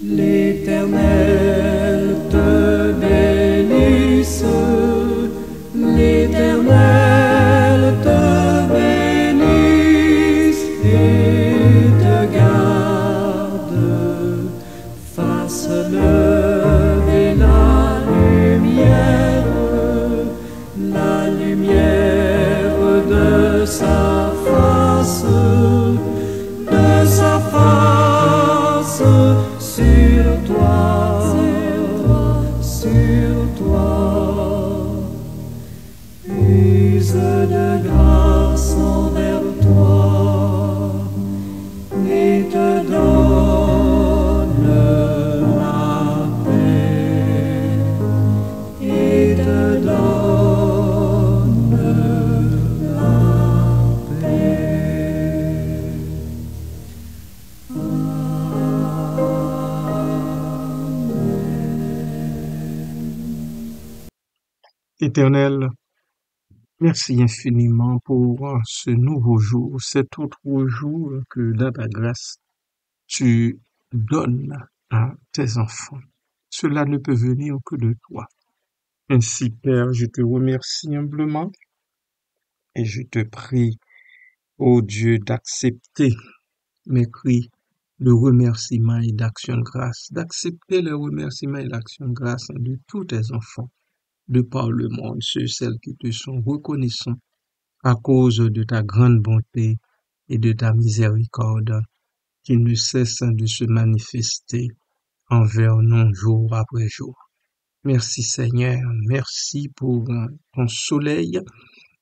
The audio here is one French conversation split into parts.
L'Éternel te bénisse, l'Éternel te bénisse et te garde, fasse lever la lumière de sa face sur toi, use de grâce envers toi et te donne la paix, et te donne la paix. Éternel, merci infiniment pour ce nouveau jour, cet autre jour que dans ta grâce, tu donnes à tes enfants. Cela ne peut venir que de toi. Ainsi, Père, je te remercie humblement et je te prie, ô Dieu, d'accepter mes cris de remerciement et d'action de grâce, d'accepter le remerciement et l'action de grâce de tous tes enfants de par le monde, ceux et celles qui te sont reconnaissants à cause de ta grande bonté et de ta miséricorde qui ne cesse de se manifester envers nous jour après jour. Merci Seigneur, merci pour ton soleil,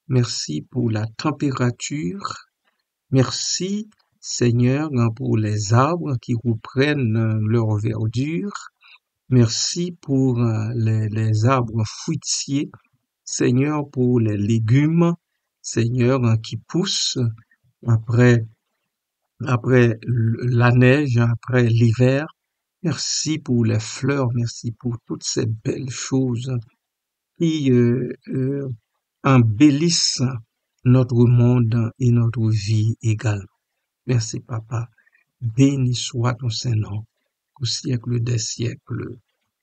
merci pour la température, merci Seigneur pour les arbres qui reprennent leur verdure, merci pour les arbres fruitiers, Seigneur pour les légumes, Seigneur qui poussent après la neige, après l'hiver. Merci pour les fleurs, merci pour toutes ces belles choses qui embellissent notre monde et notre vie également. Merci Papa, béni soit ton Saint-Nom au siècle des siècles.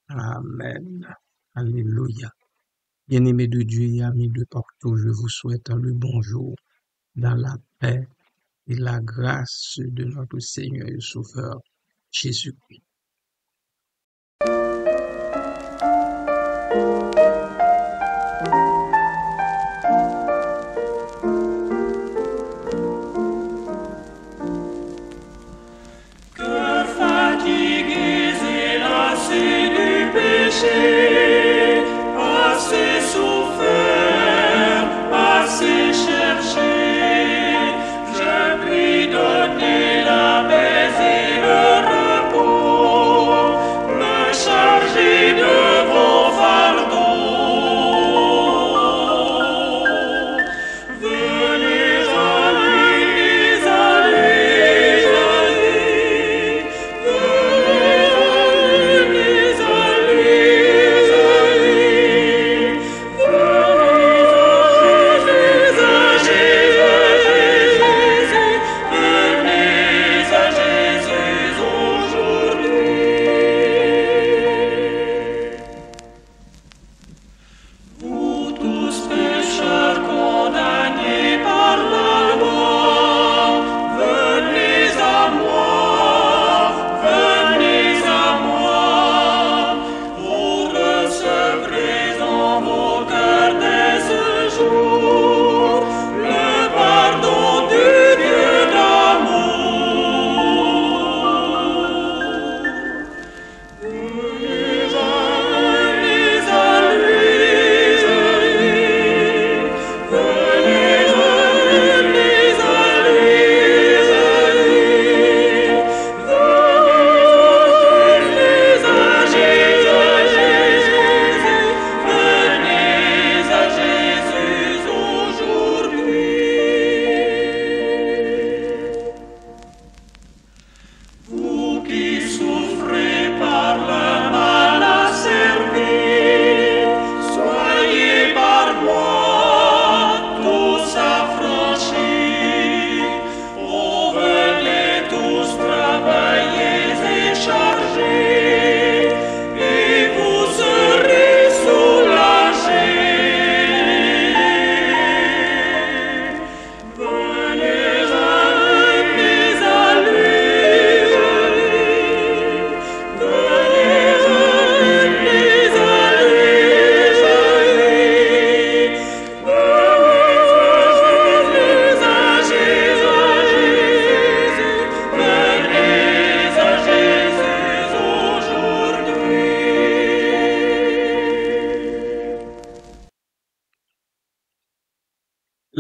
Amen. Alléluia. Bien-aimés de Dieu et amis de partout, je vous souhaite le bonjour dans la paix et la grâce de notre Seigneur et Sauveur Jésus-Christ. Que fatigués et lassés du péché, assez souffert, assez cherché, je puis donner la paix et le repos, me charger de vos fardeaux. Venez à lui, venez à lui,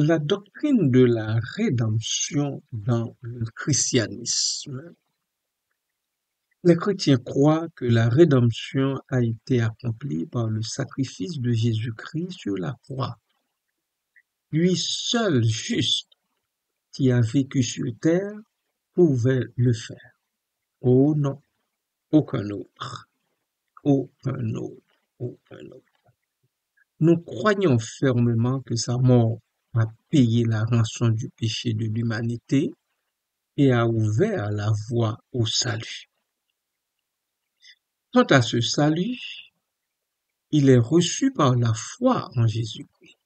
la doctrine de la rédemption dans le christianisme. Les chrétiens croient que la rédemption a été accomplie par le sacrifice de Jésus-Christ sur la croix. Lui seul juste qui a vécu sur terre pouvait le faire. Oh non, aucun autre, aucun autre, aucun autre. Nous croyons fermement que sa mort a payé la rançon du péché de l'humanité et a ouvert la voie au salut. Quant à ce salut, il est reçu par la foi en Jésus-Christ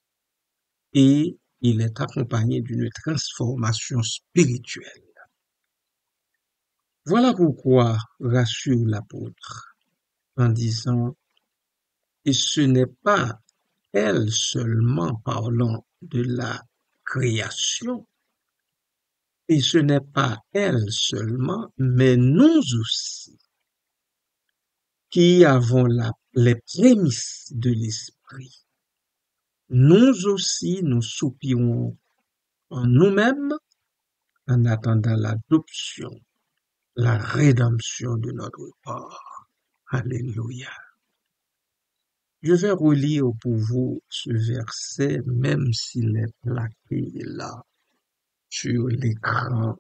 et il est accompagné d'une transformation spirituelle. Voilà pourquoi rassure l'apôtre en disant « Et ce n'est pas elle seulement parlant de la création, et ce n'est pas elle seulement, mais nous aussi, qui avons les prémices de l'esprit. Nous aussi, nous soupirons en nous-mêmes en attendant l'adoption, la rédemption de notre corps. » Alléluia. Je vais relire pour vous ce verset, même s'il est plaqué là, sur l'écran,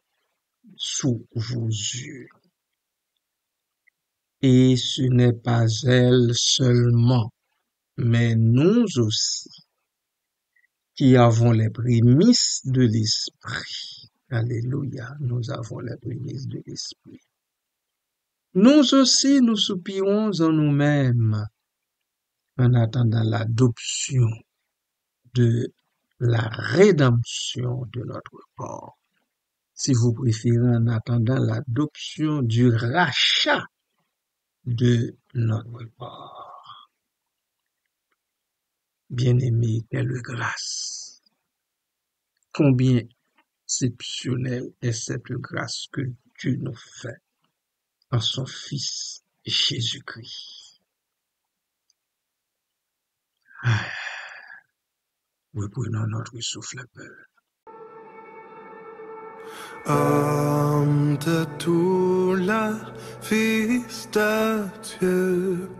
sous vos yeux. Et ce n'est pas elle seulement, mais nous aussi, qui avons les prémices de l'esprit. Alléluia, nous avons les prémices de l'esprit. Nous aussi, nous soupirons en nous-mêmes, en attendant l'adoption de la rédemption de notre corps. Si vous préférez, en attendant l'adoption du rachat de notre corps. Bien-aimé, quelle grâce! Combien exceptionnelle est cette grâce que Dieu nous fait en son Fils Jésus-Christ. Reprenons notre souffle un peu. Homme de tout la Fils de Dieu,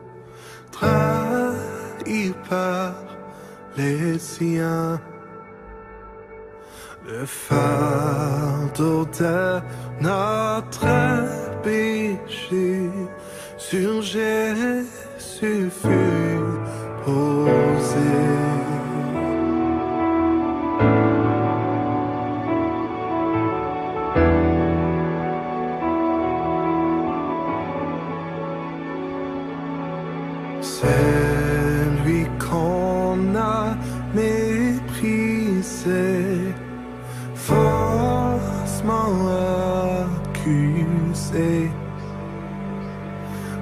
trahi par les siens, le fardeau de notre péché sur Jésus fut posé. C'est lui qu'on a méprisé, faussement accusé,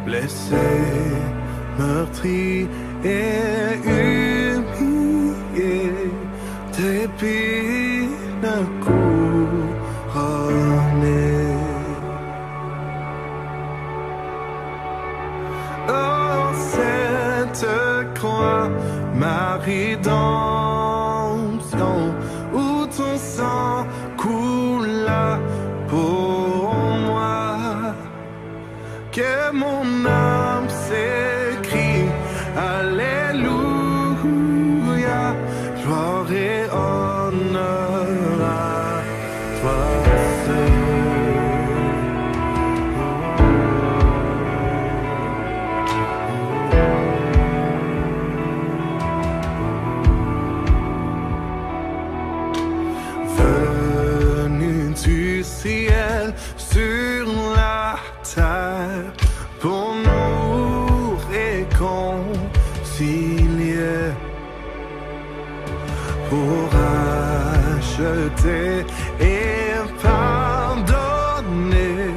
blessé, meurtri et humilié, d'épines couronné. Oh, cette croix, ma rédemption, où ton sang coula pour moi, que mon âme s'écrie, Alléluia, gloire et honneur à toi seul. Du ciel sur la terre pour nous réconcilier, pour acheter et pardonner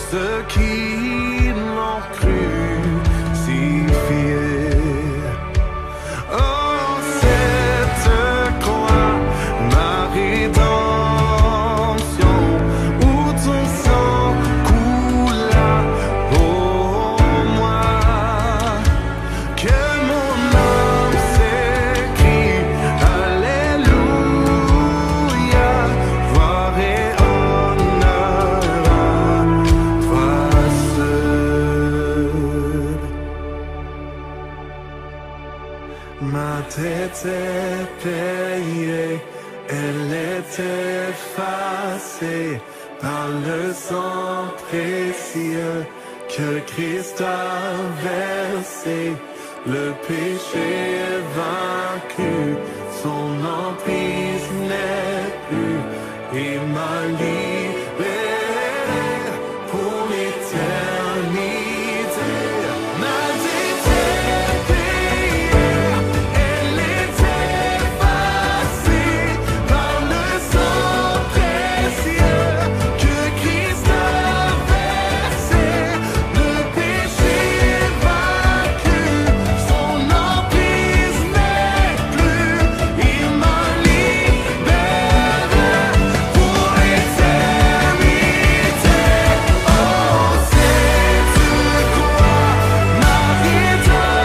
ceux qui l'ont crucifié. Oh, cette croix, ma rédemption, où ton sang coula pour moi, que mon âme s'écrie, Alléluia. était payée, elle est effacée par le sang précieux que Christ a versé. Le péché est vaincu, son emprise n'est plus, et m'a libéré pour l'éternité. Ma dette est payée, elle est effacée par le sang précieux que Christ a versé. Le péché est vaincu, son emprise n'est plus, il m'a libéré pour l'éternité. Oh, sais-tu quoi, ma rédemption,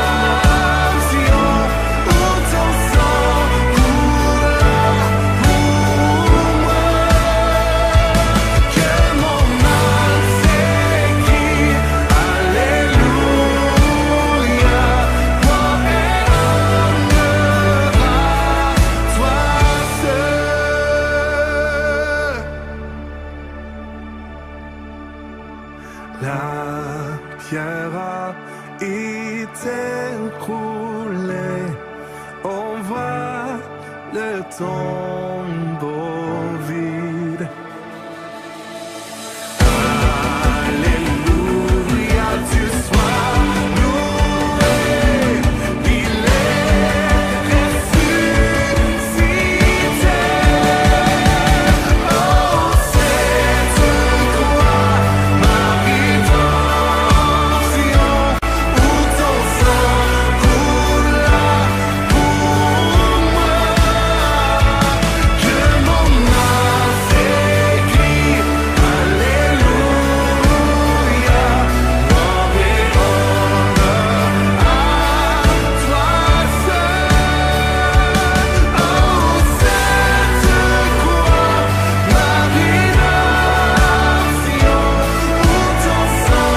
où ton sang coula pour moi, que mon âme s'écrie, Alléluia, gloire et honneur à toi seul. La pierre a été roulée, on voit le tombeau vide. Alléluia, tu sois loué, il est ressuscité. Oh, sais-tu quoi, ma rédemption, où ton sang coula pour moi, que mon âme s'écrie, Alléluia, gloire et honneur à toi seul. Oh, sais-tu quoi, ma rédemption, où ton sang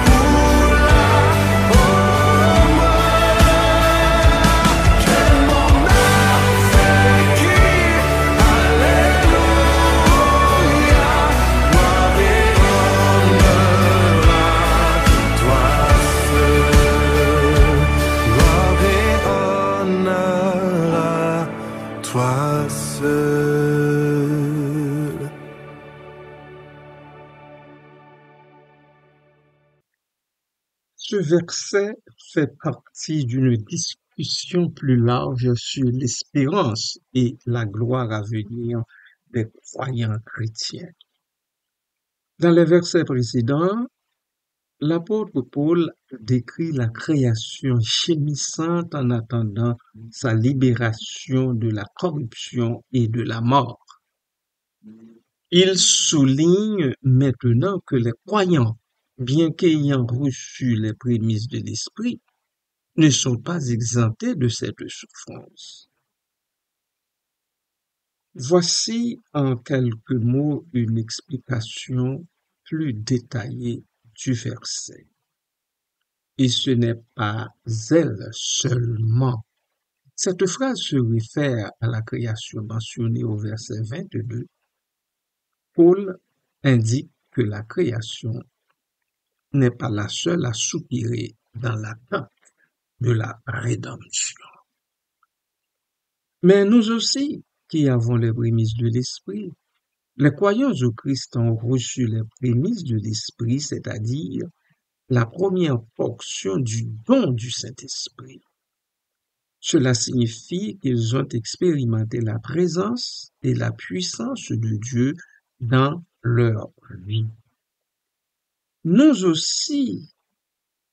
coula pour moi, que mon âme s'écrie, Alléluia, gloire et honneur à toi seul. Gloire et honneur à toi seul. Ce verset fait partie d'une discussion plus large sur l'espérance et la gloire à venir des croyants chrétiens. Dans les versets précédents, l'apôtre Paul décrit la création gémissante en attendant sa libération de la corruption et de la mort. Il souligne maintenant que les croyants, bien qu'ayant reçu les prémices de l'Esprit, ne sont pas exemptés de cette souffrance. Voici en quelques mots une explication plus détaillée du verset. Et ce n'est pas elle seulement. Cette phrase se réfère à la création mentionnée au verset 22. Paul indique que la création n'est pas la seule à soupirer dans l'attente de la rédemption. Mais nous aussi, qui avons les prémices de l'Esprit, les croyants au Christ ont reçu les prémices de l'Esprit, c'est-à-dire la première portion du don du Saint-Esprit. Cela signifie qu'ils ont expérimenté la présence et la puissance de Dieu dans leur vie. Nous aussi,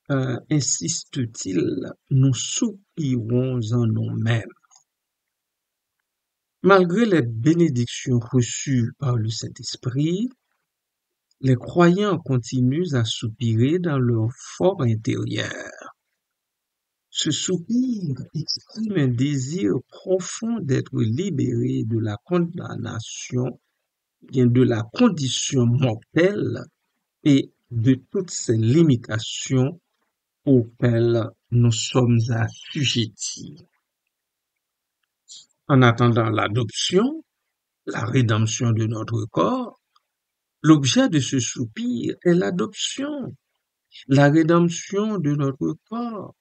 insiste-t-il, nous soupirons en nous-mêmes. Malgré les bénédictions reçues par le Saint-Esprit, les croyants continuent à soupirer dans leur fort intérieur. Ce soupir exprime un désir profond d'être libéré de la condamnation, bien de la condition mortelle et de toutes ces limitations auxquelles nous sommes assujettis. En attendant l'adoption, la rédemption de notre corps, l'objet de ce soupir est l'adoption, la rédemption de notre corps.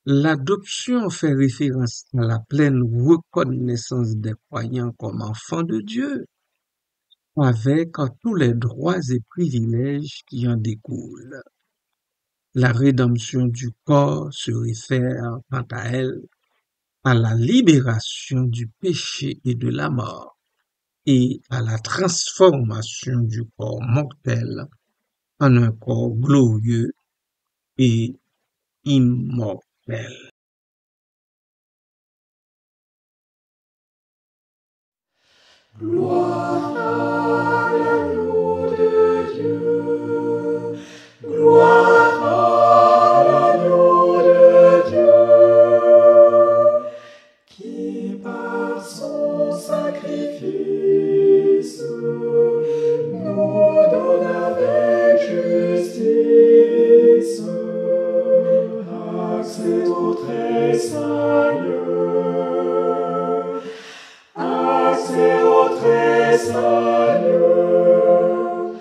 L'adoption fait référence à la pleine reconnaissance des croyants comme enfants de Dieu, avec tous les droits et privilèges qui en découlent. La rédemption du corps se réfère, quant à elle, à la libération du péché et de la mort, et à la transformation du corps mortel en un corps glorieux et immortel. Gloire à l'agneau de Dieu, gloire à l'agneau de Dieu, qui par son sacrifice nous donne avec justice accès au très saint lieu, accès au très saint lieu,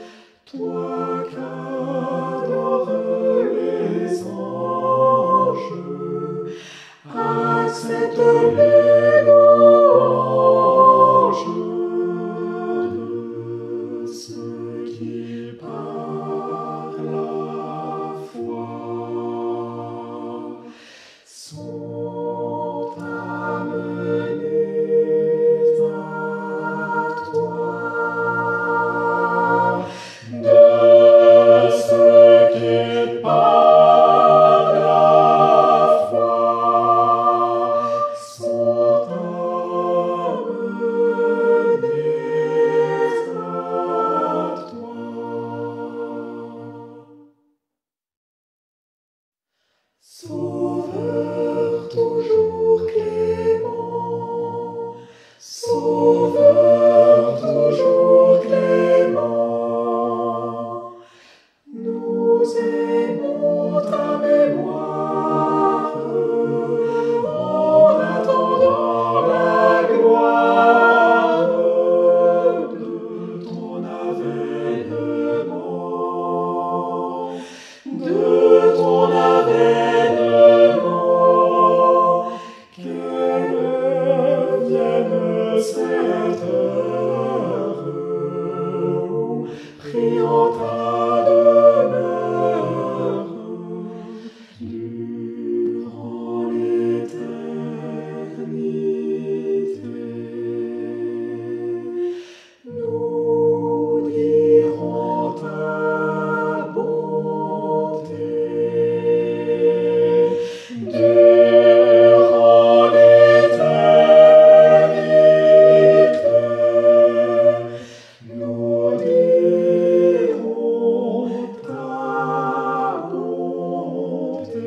toi qu'adorent les anges, accepte les louanges de ceux qui par la foi sont amenés à toi. De ceux qui par la foi sont amenés à toi. Sauveur toujours clément, Sauveur toujours clément, nous aimons ta mémoire en attendant la gloire de ton avènement, de ton avènement, qu'elle vienne cette heure où, priant ta demeure, durant l'éternité, nous dirons ta bonté. Durant l'éternité, nous dirons ta bonté.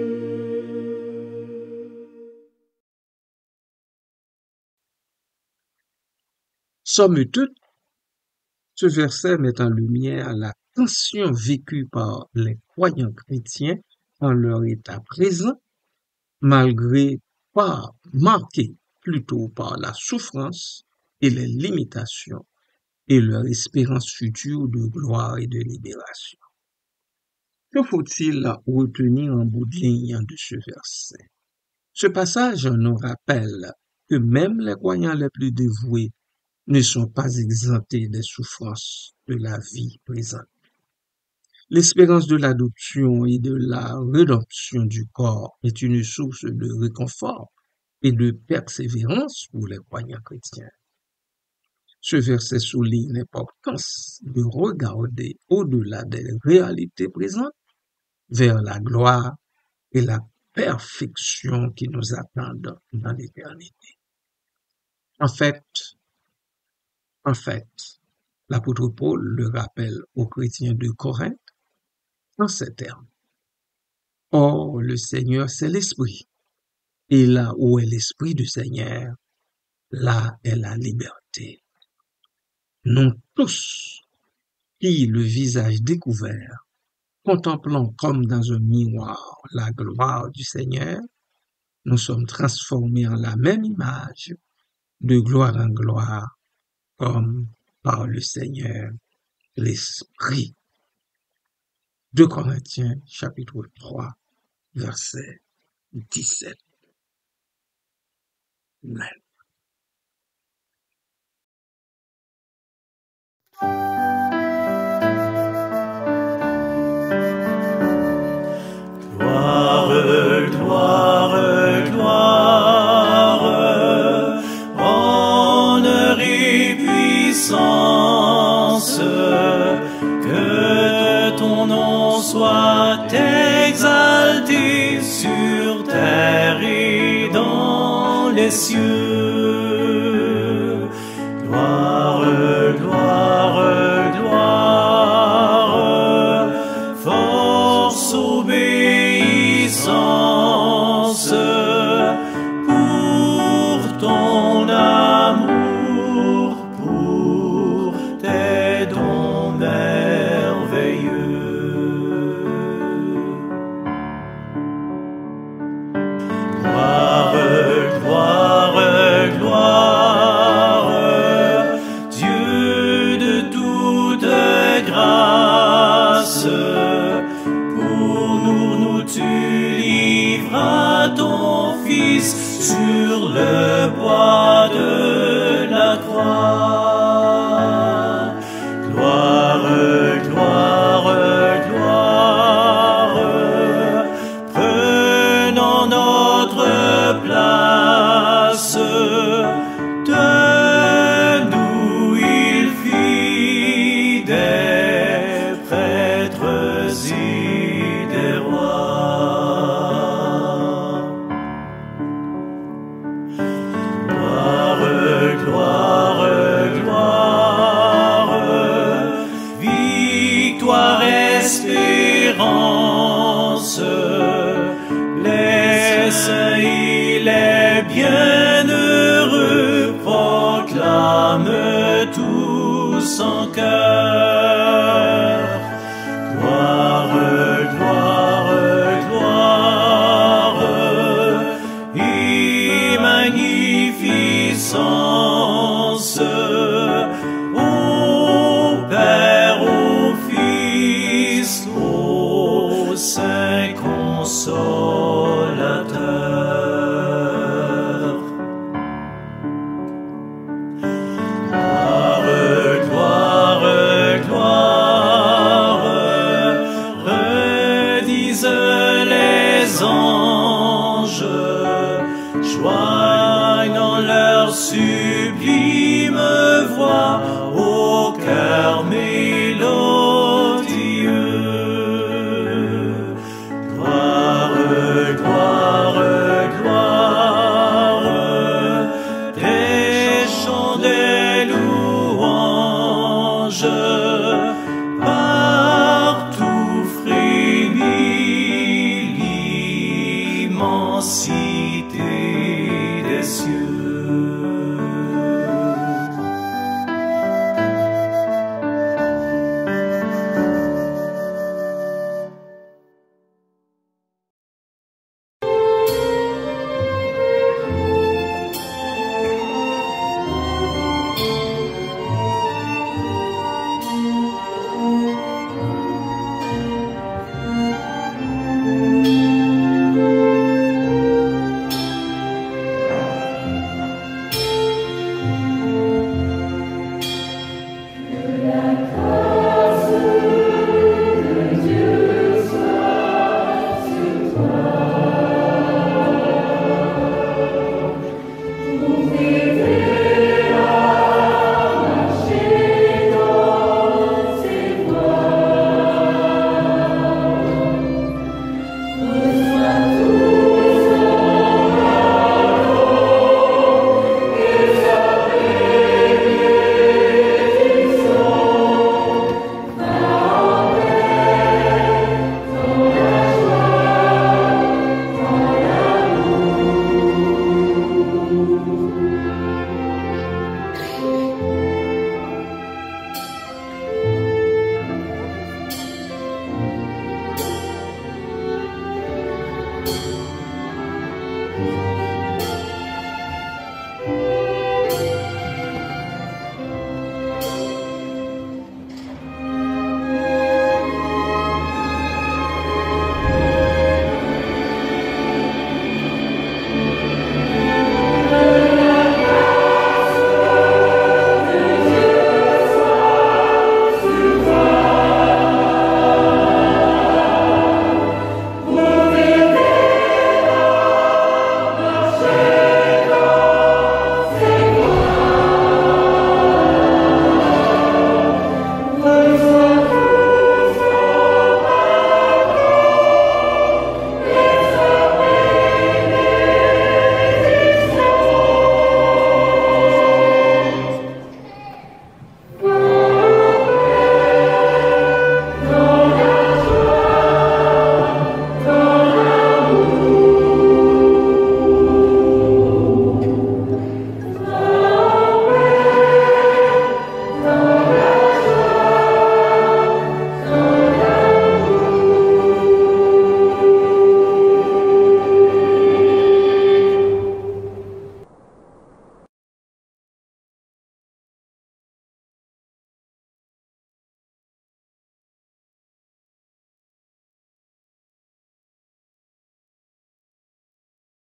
Somme toute, ce verset met en lumière la tension vécue par les croyants chrétiens en leur état présent, marqué plutôt par la souffrance et les limitations et leur espérance future de gloire et de libération. Que faut-il retenir en bout de ligne de ce verset? Ce passage nous rappelle que même les croyants les plus dévoués ne sont pas exemptés des souffrances de la vie présente. L'espérance de l'adoption et de la rédemption du corps est une source de réconfort et de persévérance pour les croyants chrétiens. Ce verset souligne l'importance de regarder au-delà des réalités présentes vers la gloire et la perfection qui nous attendent dans l'éternité. En fait, l'apôtre Paul le rappelle aux chrétiens de Corinthe en ces termes. Or, le Seigneur, c'est l'Esprit. Et là où est l'Esprit du Seigneur, là est la liberté. Nous tous, qui, le visage découvert, contemplant comme dans un miroir la gloire du Seigneur, nous sommes transformés en la même image de gloire en gloire, comme par le Seigneur l'Esprit. 2 Corinthiens, chapitre 3, verset 17. Amen. Gloire, gloire, gloire, honneur et puissance, que ton nom soit exalté sur terre et dans les cieux. Gloire, gloire, gloire, force, obéissance, pour ton amour, pour tes dons merveilleux. Gloire, gloire, gloire, Dieu de toute grâce, pour nous tu livras ton Fils sur le bois de la croix. Gloire, gloire, gloire, prenant notre place, de nous il fit des prêtres et des rois. Gloire, gloire, gloire, victoire, espérance, les saints et les bienheureux proclament tous en chœur. Gloire, gloire, gloire, et magnificence au Père, au Fils, au Saint Consolateur. Gloire, gloire, gloire, redisent les anges, joignant leur sublime voix au cœur mélodieux. Gloire, gloire, gloire, des chants de louanges, partout frémit l'immensité